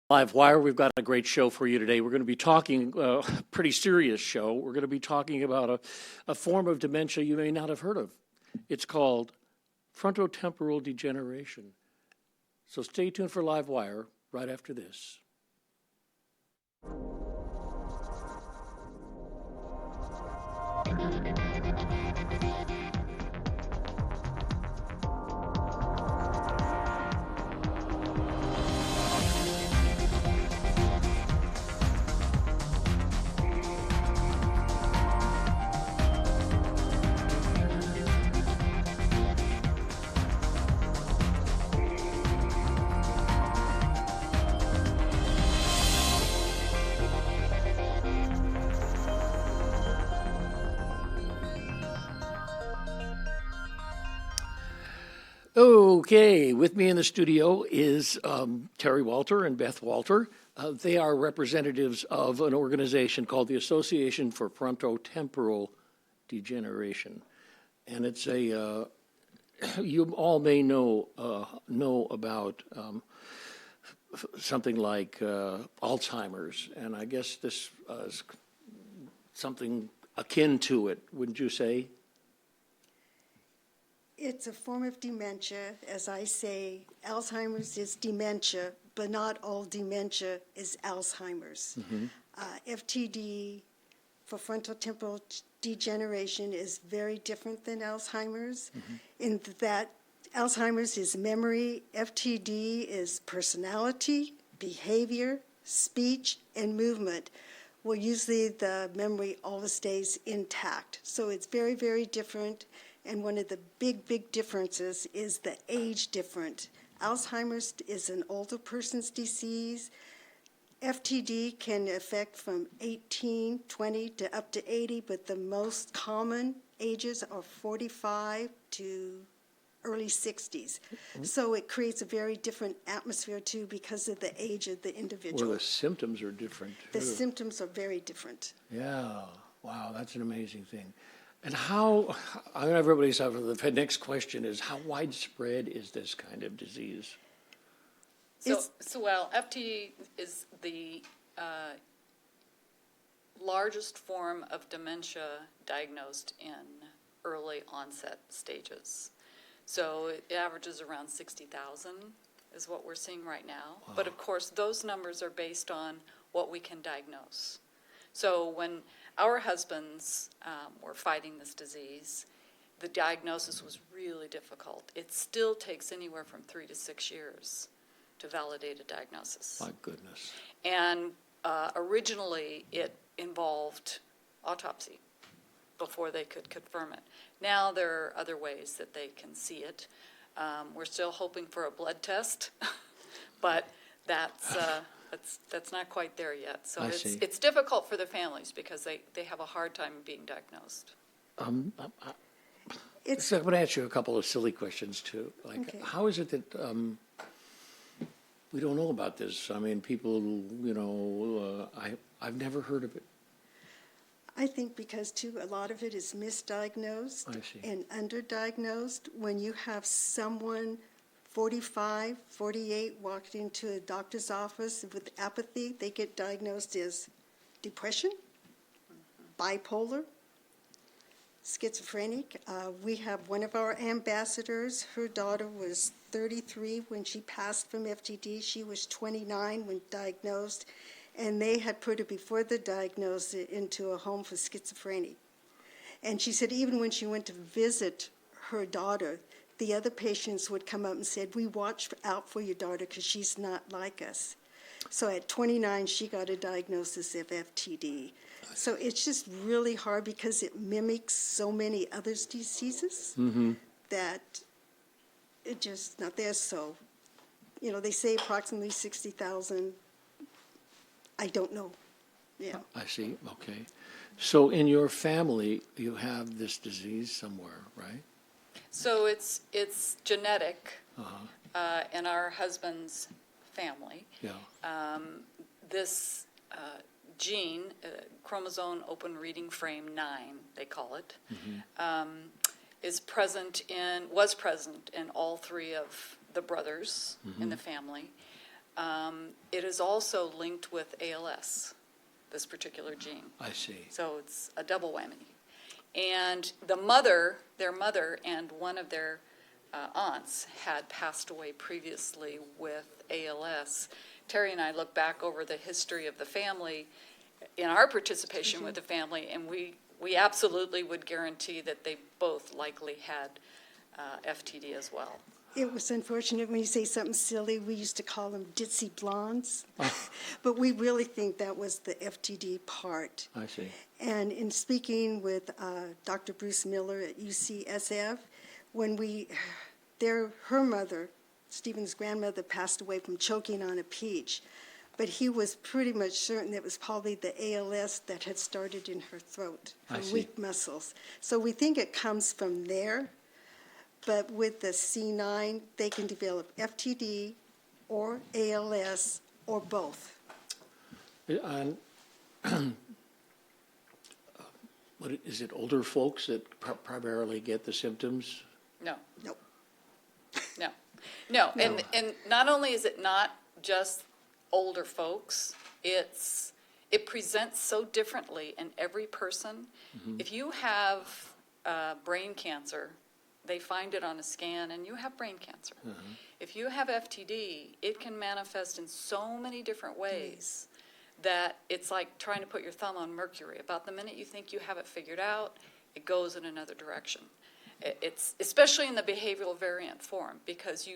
LiveWire, we've got a great show for you today. We're going to be talking, pretty serious show. We're going to be talking about a form of dementia you may not have heard of. It's called frontotemporal degeneration. So stay tuned for LiveWire right after this. Okay, with me in the studio is Terry Walter and Beth Walter. They are representatives of an organization called the Association for Frontotemporal Degeneration. And it's a, you all may know about something like Alzheimer's, and I guess this is something akin to it, wouldn't you say? It's a form of dementia. As I say, Alzheimer's is dementia, but not all dementia is Alzheimer's. Mm-hmm. FTD, for frontotemporal degeneration, is very different than Alzheimer's, mm-hmm. in that Alzheimer's is memory, FTD is personality, behavior, speech, and movement. Well, usually the memory always stays intact. So it's very, very different. And one of the big differences is the age difference. Alzheimer's is an older person's disease. FTD can affect from 18, 20 to up to 80, but the most common ages are 45 to early 60s. Mm-hmm. So it creates a very different atmosphere too because of the age of the individual. Well, the symptoms are different too. The symptoms are very different. Yeah, wow, that's an amazing thing. And how, I know everybody's, the next question is, how widespread is this kind of disease? Well, FTD is the largest form of dementia diagnosed in early onset stages. So it averages around 60,000 is what we're seeing right now. Wow. But of course, those numbers are based on what we can diagnose. So when our husbands were fighting this disease, the diagnosis was really difficult. It still takes anywhere from 3 to 6 years to validate a diagnosis. My goodness. And originally it involved autopsy before they could confirm it. Now there are other ways that they can see it. We're still hoping for a blood test, but that's not quite there yet. So it's difficult for the families because they have a hard time being diagnosed. I'm going to ask you a couple of silly questions too. Like, okay. How is it that we don't know about this? I mean, people, you know, I've never heard of it. I think because too, a lot of it is misdiagnosed and underdiagnosed. When you have someone 45, 48 walked into a doctor's office with apathy, they get diagnosed as depression, bipolar, schizophrenic. We have one of our ambassadors, her daughter was 33 when she passed from FTD. She was 29 when diagnosed, and they had put her before the diagnosis into a home for schizophrenia. And she said even when she went to visit her daughter, the other patients would come up and said, we watch out for your daughter because she's not like us. So at 29, she got a diagnosis of FTD. So it's just really hard because it mimics so many other diseases mm-hmm. that it just not there. So, you know, they say approximately 60,000. I don't know. Yeah. I see. Okay. So in your family, you have this disease somewhere, right? So it's genetic in our husband's family. Yeah. This gene, chromosome open reading frame 9, they call it, mm-hmm. Was present in all 3 of the brothers mm-hmm. in the family. It is also linked with ALS, this particular gene. I see. So it's a double whammy. And their mother and one of their aunts had passed away previously with ALS. Terry and I look back over the history of the family in our participation with the family, and we absolutely would guarantee that they both likely had FTD as well. It was unfortunate when you say something silly. We used to call them ditzy blondes. But we really think that was the FTD part. I see. And in speaking with Dr. Bruce Miller at UCSF, when her mother, Stephen's grandmother, passed away from choking on a peach. But he was pretty much certain it was probably the ALS that had started in her throat, I her see. weak muscles. So we think it comes from there. But with the C9, they can develop FTD or ALS or both. And what is it? Older folks that primarily get the symptoms? No, Nope. no. And not only is it not just older folks, it presents so differently in every person. If you have brain cancer, they find it on a scan, and you have brain cancer. If you have FTD, it can manifest in so many different ways that it's like trying to put your thumb on mercury. About the minute you think you have it figured out, it goes in another direction. It's especially in the behavioral variant form, because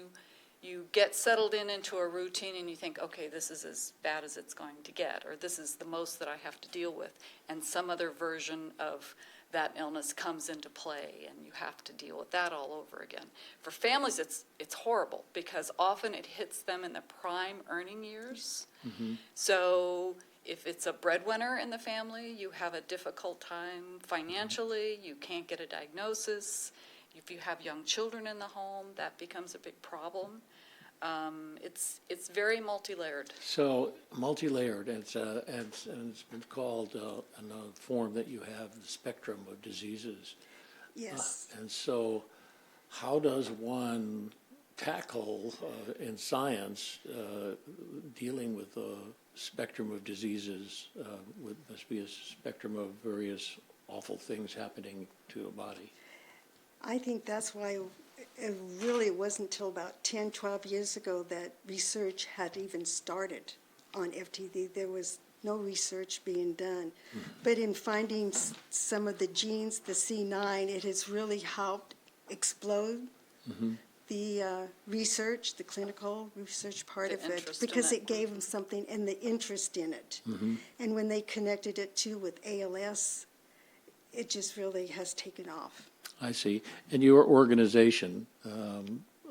you get settled into a routine and you think, okay, this is as bad as it's going to get, or this is the most that I have to deal with, and some other version of that illness comes into play, and you have to deal with that all over again. For families, it's horrible, because often it hits them in the prime earning years. So if it's a breadwinner in the family, you have a difficult time financially, you can't get a diagnosis. If you have young children in the home, that becomes a big problem. It's very multi-layered. So multi-layered, and it's been called in the form that you have the spectrum of diseases. Yes. And so how does one tackle in science dealing with the spectrum of diseases? Must be a spectrum of various awful things happening to a body. I think that's why it really wasn't until about 10, 12 years ago that research had even started on FTD. There was no research being done. But in finding some of the genes, the C9, it has really helped explode the research, the clinical research part The of it, interest in because it. it gave them something, and the interest in it. And when they connected it too with ALS, it just really has taken off. I see. And your organization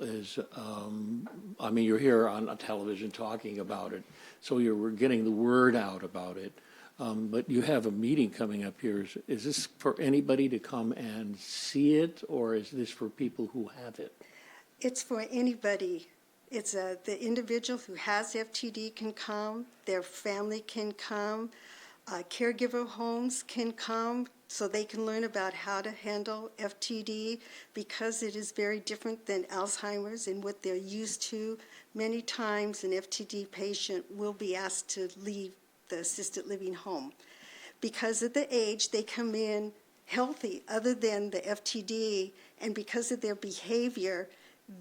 is, you're here on television talking about it, so we're getting the word out about it. But you have a meeting coming up here. Is this for anybody to come and see it, or is this for people who have it? It's for anybody. It's the individual who has FTD can come, their family can come, caregiver homes can come, so they can learn about how to handle FTD, because it is very different than Alzheimer's and what they're used to. Many times an FTD patient will be asked to leave the assisted living home. Because of the age, they come in healthy other than the FTD, and because of their behavior,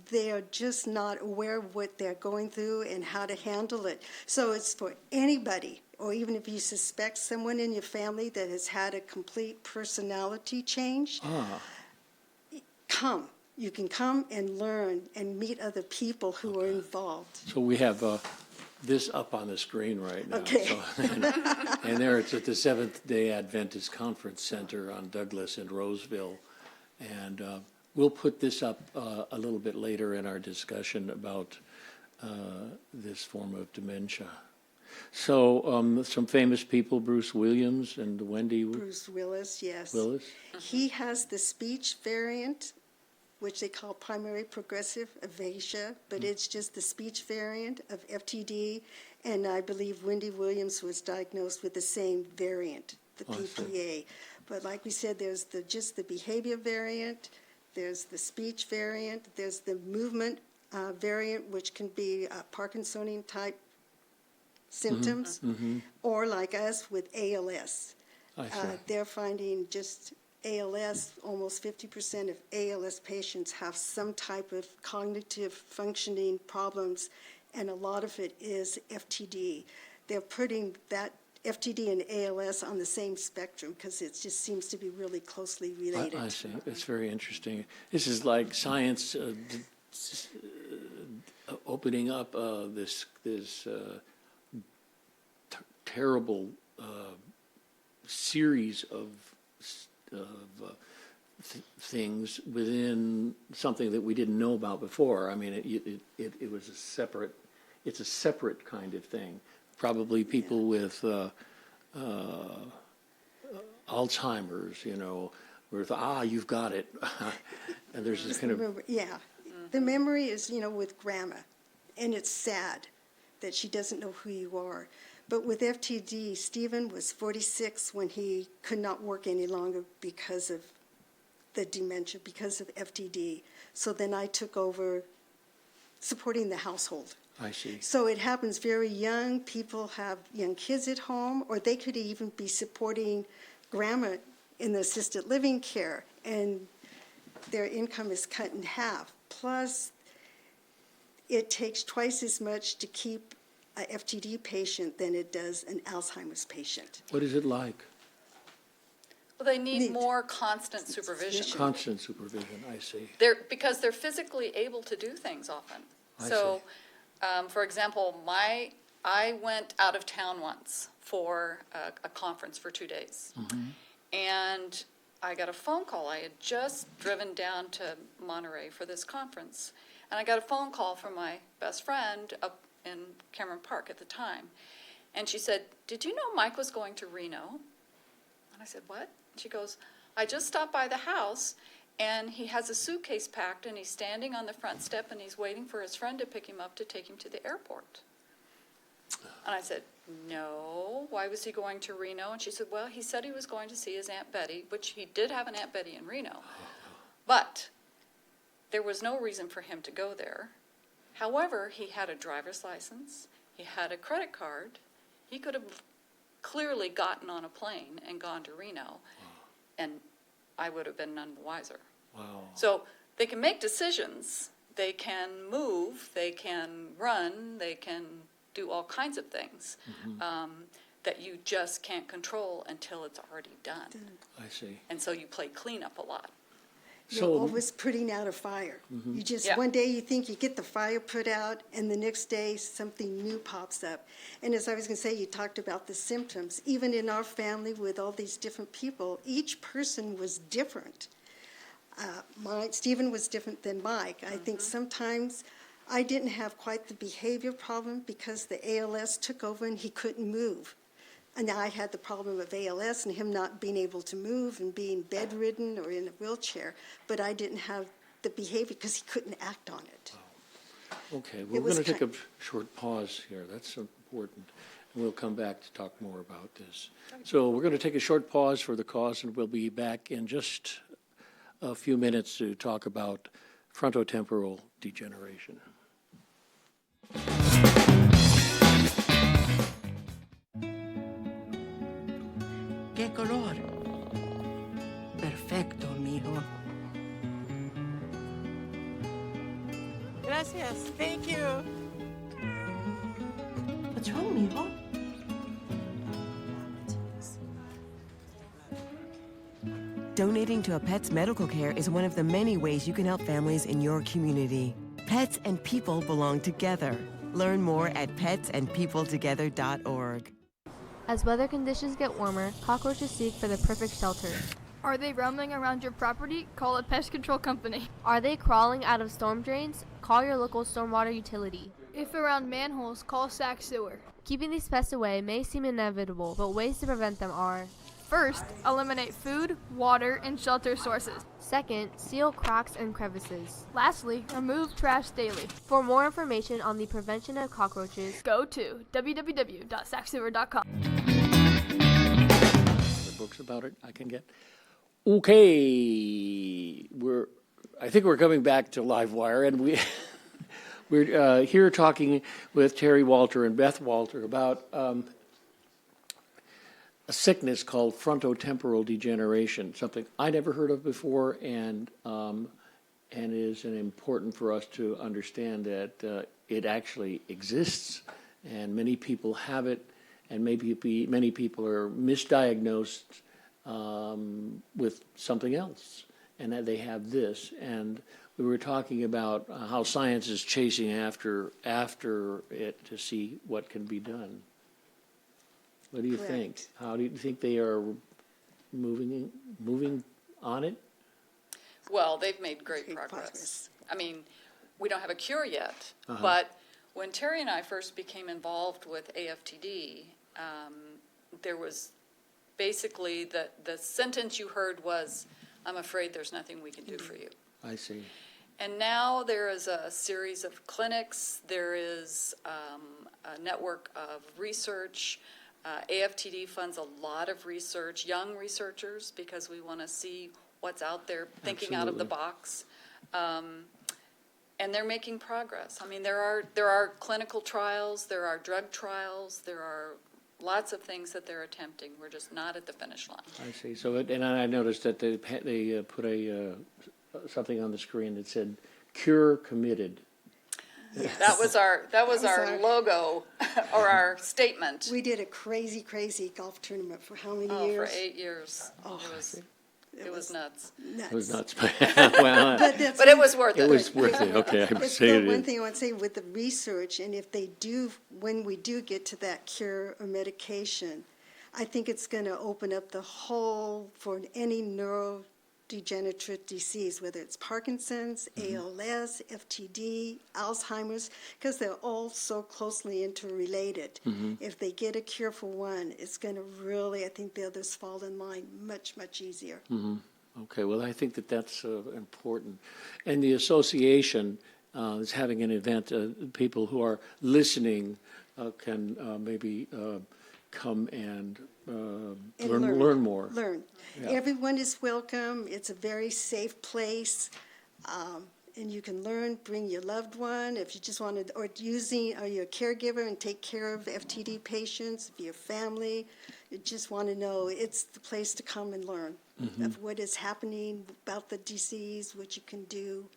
they're just not aware of what they're going through and how to handle it. So it's for anybody, or even if you suspect someone in your family that has had a complete personality change, come. You can come and learn and meet other people who are involved. So we have this up on the screen right now. Okay. So, and there it's at the Seventh-day Adventist Conference Center on Douglas in Roseville. And we'll put this up a little bit later in our discussion about this form of dementia. So some famous people, Bruce Williams and Wendy Bruce Willis, yes. Willis. He has the speech variant, which they call primary progressive aphasia, but it's just the speech variant of FTD, and I believe Wendy Williams was diagnosed with the same variant, the PPA. But like we said, there's just the behavior variant, there's the speech variant, there's the movement variant, which can be a Parkinsonian type symptoms, or like us with ALS. I see. They're finding just ALS, almost 50% of ALS patients have some type of cognitive functioning problems, and a lot of it is FTD. They're putting that FTD and ALS on the same spectrum because it just seems to be really closely related. I see. It's very interesting. This is like science opening up this terrible series of things within something that we didn't know about before. I mean, it was it's a separate kind of thing. Probably people with Alzheimer's, with, you've got it. And there's this kind of... Yeah. The memory is, with grandma, and it's sad that she doesn't know who you are. But with FTD, Stephen was 46 when he could not work any longer because of the dementia, because of FTD. So then I took over supporting the household. I see. So it happens very young. People have young kids at home, or they could even be supporting grandma in the assisted living care, and their income is cut in half. Plus, it takes twice as much to keep a FTD patient than it does an Alzheimer's patient. What is it like? Well, they need Need more constant supervision. Constant supervision, I see. Because they're physically able to do things often. I So, for example, I went out of town once for a conference for 2 days. And I got a phone call. I had just driven down to Monterey for this conference. And I got a phone call from my best friend up in Cameron Park at the time. And she said, "Did you know Mike was going to Reno?" And I said, "What?" She goes, "I just stopped by the house, and he has a suitcase packed, and he's standing on the front step, and he's waiting for his friend to pick him up to take him to the airport." And I said, "No, why was he going to Reno?" And she said, "Well, he said he was going to see his Aunt Betty," which he did have an Aunt Betty in Reno. But there was no reason for him to go there. However, he had a driver's license, he had a credit card, he could have clearly gotten on a plane and gone to Reno, and I would have been none the wiser. Wow. So they can make decisions, they can move, they can run, they can do all kinds of things that you just can't control until it's already done. I see. And so you play cleanup a lot. You're always putting out a fire. You just, Yeah. one day you think you get the fire put out, and the next day something new pops up. And as I was going to say, you talked about the symptoms. Even in our family with all these different people, each person was different. Stephen was different than Mike. I think sometimes I didn't have quite the behavior problem because the ALS took over and he couldn't move. And I had the problem of ALS and him not being able to move and being bedridden or in a wheelchair, but I didn't have the behavior because he couldn't act on it. Okay, we're was going to take a kind- short pause here. That's important. And we'll come back to talk more about this. So we're going to take a short pause for the cause, and we'll be back in just a few minutes to talk about frontotemporal degeneration. ¿Qué color? Perfecto, mijo. Gracias. Thank you. What's wrong, mijo? Donating to a pet's medical care is one of the many ways you can help families in your community. Pets and people belong together. Learn more at petsandpeopletogether.org. As weather conditions get warmer, cockroaches seek for the perfect shelter. Are they roaming around your property? Call a pest control company. Are they crawling out of storm drains? Call your local stormwater utility. If around manholes, call Sac Sewer. Keeping these pests away may seem inevitable, but ways to prevent them are: First, eliminate food, water, and shelter sources. second, seal cracks and crevices. Lastly, remove trash daily. For more information on the prevention of cockroaches, Go to www.sacsewer.com. The books about it I can get. Okay, I think we're coming back to LiveWire, and We're here talking with Terry Walter and Beth Walter about a sickness called frontotemporal degeneration, something I never heard of before, and is important for us to understand that it actually exists, and many people have it, and many people are misdiagnosed with something else, and that they have this. And we were talking about how science is chasing after it to see what can be done. What do you think? Correct. How do you think they are moving on it? Well, they've made great Great progress. progress. I mean, we don't have a cure yet, but when Terry and I first became involved with AFTD, there was basically the sentence you heard was, "I'm afraid there's nothing we can do for you." I see. And now there is a series of clinics, there is a network of research. AFTD funds a lot of research, young researchers, because we want to see what's out there, thinking out of the Absolutely. box. And they're making progress. I mean, there are clinical trials, there are drug trials, there are lots of things that they're attempting. We're just not at the finish line. I see. So, and I noticed that they put something on the screen that said "Cure Committed." That was our our- logo or our statement. We did a crazy, crazy golf tournament for how many Oh, years? for 8 years. Oh, It was nuts. It was nuts. Well, But that's But it was worth it. it was worth it. Okay, I would It's say the it one is. thing I want to say with the research, and if they do, when we do get to that cure or medication, I think it's going to open up the whole for any neurodegenerative disease, whether it's Parkinson's, ALS, FTD, Alzheimer's, because they're all so closely interrelated. If they get a cure for one, it's going to really, I think the others fall in line much, much easier. Okay, well, I think that that's important. And the association is having an event. People who are listening can maybe come and learn more. Learn. Yeah. Everyone is welcome. It's a very safe place. And you can learn, bring your loved one if you just want to, or you're a caregiver and take care of FTD patients, if you're family, you just want to know, it's the place to come and learn of what is happening about the disease, what you can do.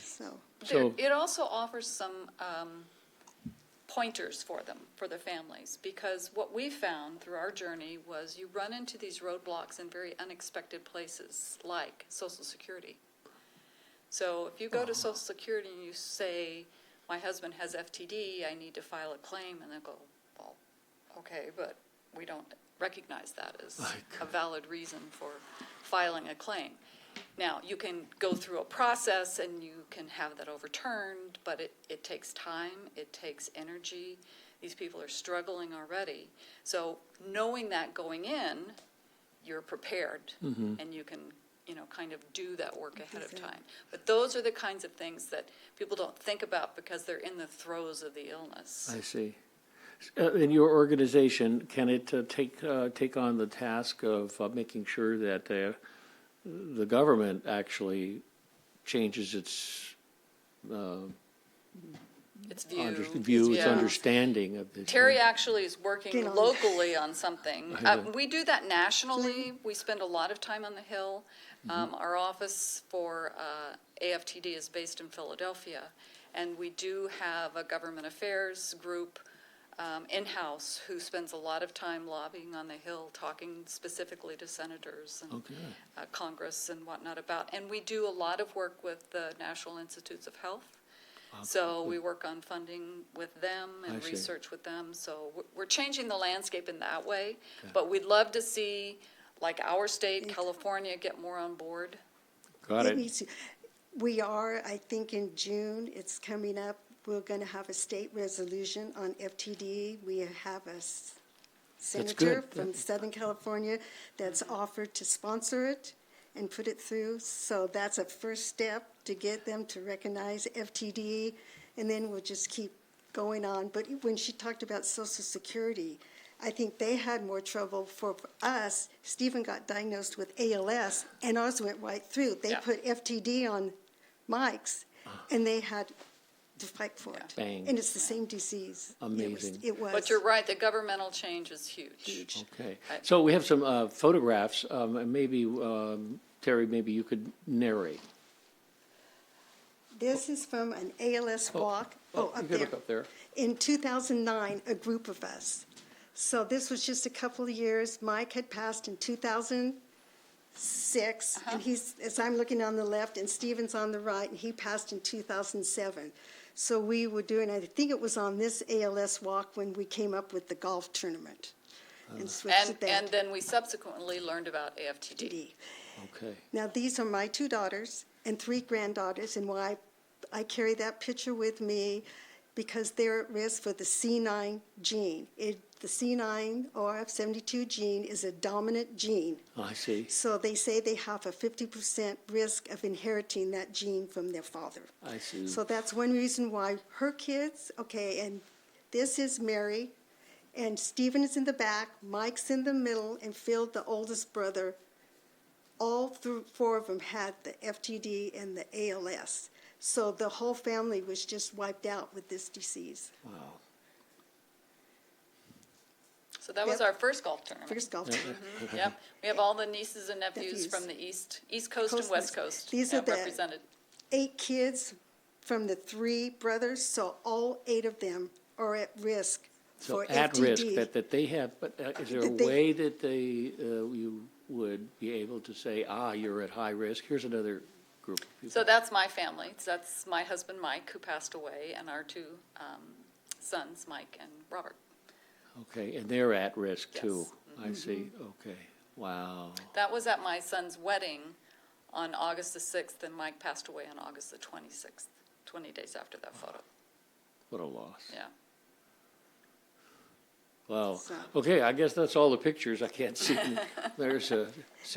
So, So- It also offers some pointers for them, for their families, because what we found through our journey was you run into these roadblocks in very unexpected places, like Social Security. So if you go to Social Security and you say, "My husband has FTD, I need to file a claim," and they'll go, "Well, okay, but we don't recognize that as a valid reason for filing a claim." Now, you can go through a process and you can have that overturned, but it takes time, it takes energy. These people are struggling already. So knowing that going in, you're prepared and you can, kind of do that work ahead of time. But those are the kinds of things that people don't think about because they're in the throes of the illness. I see. In your organization, can it take on the task of making sure that the government actually changes its It's its yeah. understanding of this? Terry actually is working Get on. locally on something. Yeah. We do that nationally. We spend a lot of time on the Hill. Our office for AFTD is based in Philadelphia, and we do have a government affairs group in-house who spends a lot of time lobbying on the Hill, talking specifically to senators and Okay. Congress and whatnot about. And we do a lot of work with the National Institutes of Health. So we work on funding with them I and see. research with them. So we're changing the landscape in that way. But we'd love to see, like our state, California, get more on board. Got it it. needs to- we are, I think in June, it's coming up, we're going to have a state resolution on FTD. We have a senator good. from Southern California that's offered to sponsor it and put it through. So that's a first step to get them to recognize FTD, and then we'll just keep going on. But when she talked about Social Security, I think they had more trouble. For us, Stephen got diagnosed with ALS, and ours went right through. They Yeah. put FTD on Mike's, and they had to fight for it. Bang. And it's the same disease. Amazing. It was. But you're right, the governmental change is huge. Huge. Okay. I- So we have some photographs, and maybe, Terry, maybe you could narrate. This is from an ALS walk. You Up could there. look up there. In 2009, a group of us. So this was just a couple of years. Mike had passed in 2006, and he's, as I'm looking on the left, and Stephen's on the right, and he passed in 2007. So we were doing, I think it was on this ALS walk when we came up with the golf tournament and switched to that. And then we subsequently learned about AFTD. Okay. Now, these are my 2 daughters and 3 granddaughters, and why I carry that picture with me, because they're at risk for the C9 gene. The C9 ORF72 gene is a dominant gene. I see. So they say they have a 50% risk of inheriting that gene from their father. I see. So that's one reason why her kids, okay, and this is Mary, and Stephen is in the back, Mike's in the middle, and Phil, the oldest brother. All 4 of them had the FTD and the ALS. So the whole family was just wiped out with this disease. Wow. So that was Yep. our first golf tournament. First golf tournament. Yep, we have all the nieces and nephews Nephews. from the East Coast and Coast, West Coast these are the- represented. 8 kids from the 3 brothers, so all 8 of them are at risk So for at risk, FTD. that they have, but is there a That they- way that you would be able to say, you're at high risk? Here's another group of people. So that's my family. That's my husband, Mike, who passed away, and our 2 sons, Mike and Robert. Okay, and they're at risk too? Yes. I see, okay. Wow. That was at my son's wedding on August the 6th, and Mike passed away on August the 26th, 20 days after that photo. What a loss. Yeah. Wow. So- Okay, I guess that's all the pictures. I can't see. There's San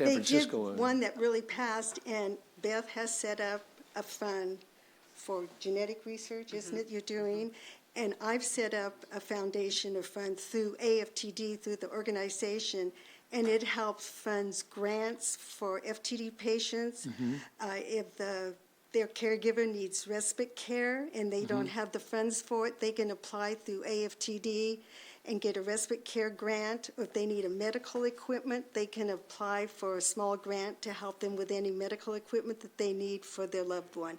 They Francisco. did one that really passed, and Beth has set up a fund for genetic research, isn't it, you're doing? And I've set up a foundation, a fund through AFTD, through the organization, and it helps funds grants for FTD patients. If their caregiver needs respite care and they don't have the funds for it, they can apply through AFTD and get a respite care grant. If they need a medical equipment, they can apply for a small grant to help them with any medical equipment that they need for their loved one,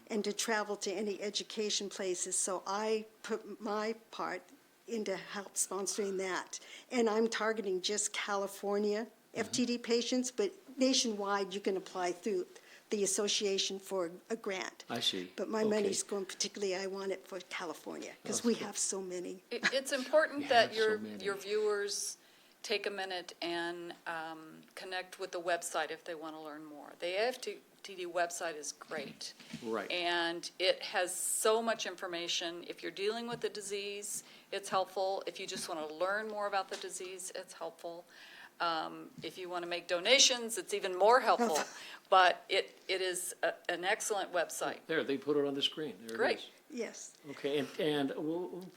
and to travel to any education places. So I put my part into help sponsoring that. And I'm targeting just California FTD patients, but nationwide you can apply through the association for a grant. I see. But my Okay. money's going particularly, I want it for California, because we have so many. It's important We that have so many. your viewers take a minute and connect with the website if they want to learn more. The AFTD website is great. Right. And it has so much information. If you're dealing with the disease, it's helpful. If you just want to learn more about the disease, it's helpful. If you want to make donations, it's even more helpful. But it is an excellent website. There, they put it on the screen. There it Great. is. Yes. Okay, and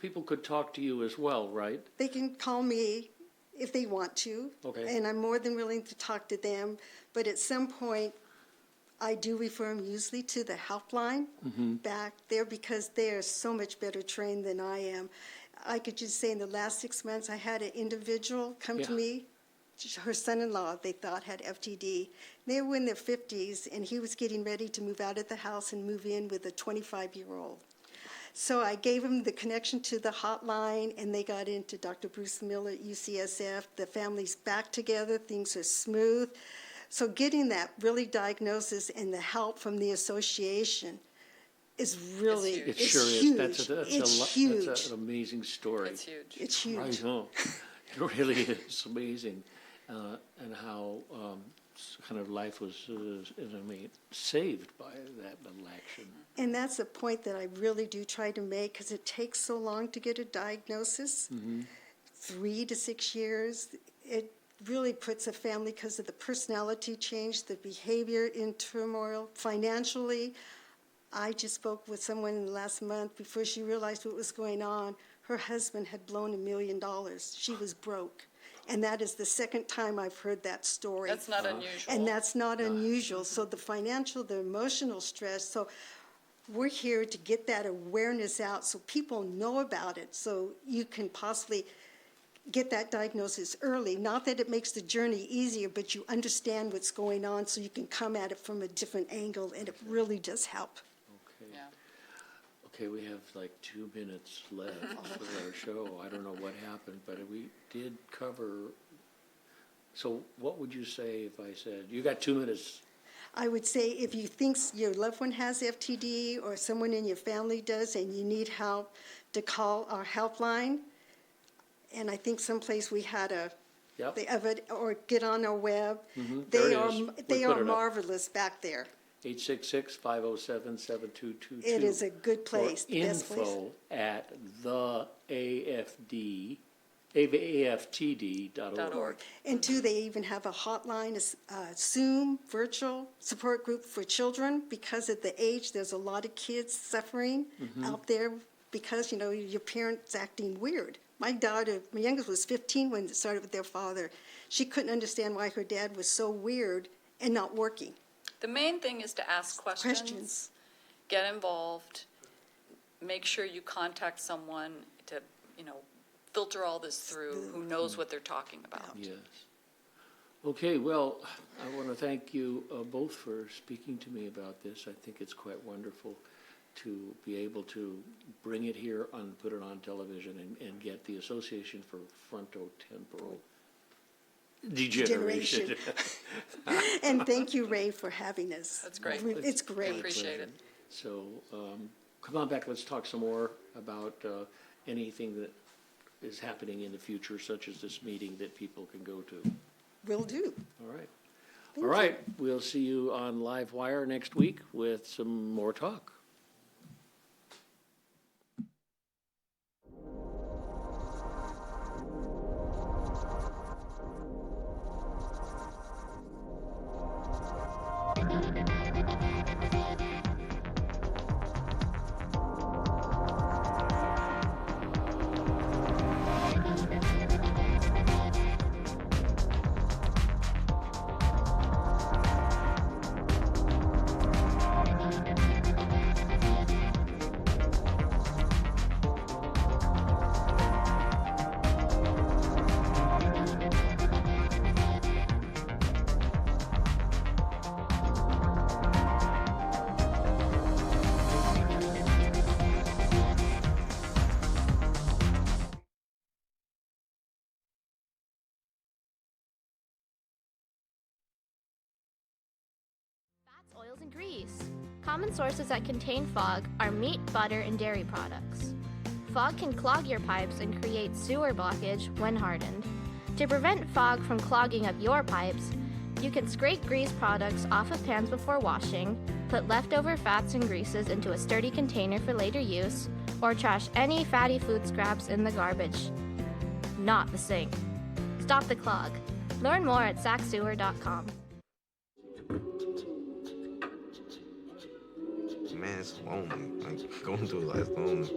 people could talk to you as well, right? They can call me if they want to. Okay. And I'm more than willing to talk to them. But at some point, I do refer them usually to the helpline back there, because they are so much better trained than I am. I could just say in the last 6 months, I had an individual come to Yeah. me. Her son-in-law, they thought, had FTD. They were in their 50s, and he was getting ready to move out of the house and move in with a 25-year-old. So I gave him the connection to the hotline, and they got into Dr. Bruce Miller at UCSF. The family's back together. Things are smooth. So getting that really diagnosis and the help from the association is really, huge. It it's sure is. huge. That's huge. That's an amazing story. It's huge. It's huge. I know. It really is amazing, and how kind of life was, saved by that little action. And that's a point that I really do try to make, because it takes so long to get a diagnosis, 3 to 6 years. It really puts a family, because of the personality change, the behavior in turmoil, financially. I just spoke with someone in the last month before she realized what was going on. Her husband had blown $1 million. She was broke. And that is the second time I've heard that story. That's not unusual. And that's not unusual. So the financial, the emotional stress. So we're here to get that awareness out so people know about it, so you can possibly get that diagnosis early. Not that it makes the journey easier, but you understand what's going on so you can come at it from a different angle, and it really does help. Okay. Yeah. Okay, we have like 2 minutes left for our show. I don't know what happened, but we did cover, so what would you say if I said, you got 2 minutes? I would say if you think your loved one has FTD or someone in your family does and you need help, to call our helpline. And I think someplace we had Yep. the of it, or get on our web. There They it are, is. We they put are it up. marvelous back there. 866-507-7222. It is a good place, Or the best place. info at the AFTD.org. And two, they even have a hotline, a Zoom virtual support group for children. Because at the age, there's a lot of kids suffering out there because, your parents acting weird. My youngest was 15 when it started with their father. She couldn't understand why her dad was so weird and not working. The main thing is to ask questions, get involved, make sure you contact someone to, filter all this through who knows what they're talking about. Yes. Okay, well, I want to thank you both for speaking to me about this. I think it's quite wonderful to be able to bring it here and put it on television and get the Association for Frontotemporal Degeneration. And thank you, Ray, for having us. That's great. It's great. Appreciate it. So come on back, let's talk some more about anything that is happening in the future, such as this meeting that people can go to. Will do. All right. All right, we'll see you on LiveWire next week with some more talk. Fats, oils, and grease. Common sources that contain fog are meat, butter, and dairy products. Fog can clog your pipes and create sewer blockage when hardened. To prevent fog from clogging up your pipes, you can scrape grease products off of pans before washing, put leftover fats and greases into a sturdy container for later use, or trash any fatty food scraps in the garbage. Not the sink. Stop the clog. Learn more at sacksewer.com. Man, it's lonely. Like, going through life lonely.